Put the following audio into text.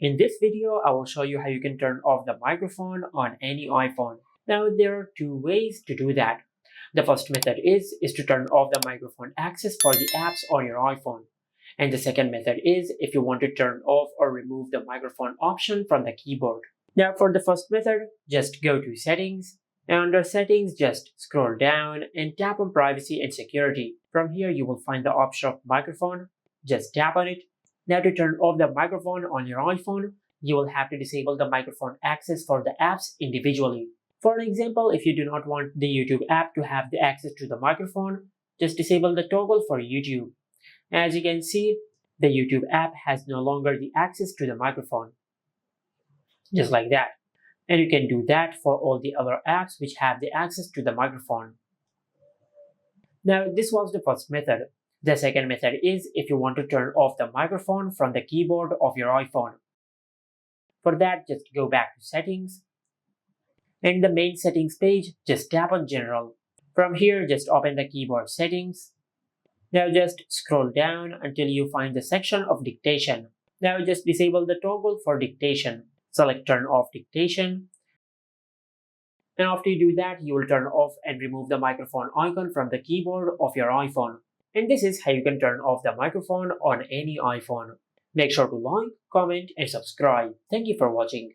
In this video, I will show you how you can turn off the microphone on any iPhone. Now, there are two ways to do that. The first method is to turn off the microphone access for the apps on your iPhone. And the second method is if you want to turn off or remove the microphone option from the keyboard. Now, for the first method, just go to Settings. And under Settings, just scroll down and tap on Privacy and Security. From here, you will find the option of microphone. Just tap on it. Now, to turn off the microphone on your iPhone, you will have to disable the microphone access for the apps individually. For an example, if you do not want the YouTube app to have the access to the microphone, just disable the toggle for YouTube. As you can see, the YouTube app has no longer the access to the microphone. Just like that. And you can do that for all the other apps which have the access to the microphone. Now, this was the first method. The second method is if you want to turn off the microphone from the keyboard of your iPhone. For that, just go back to Settings. And in the main settings page, just tap on General. From here, just open the keyboard settings. Now just scroll down until you find the section of dictation. Now just disable the toggle for dictation. Select Turn Off Dictation. And after you do that, you will turn off and remove the microphone icon from the keyboard of your iPhone. And this is how you can turn off the microphone on any iPhone. Make sure to like, comment, and subscribe. Thank you for watching.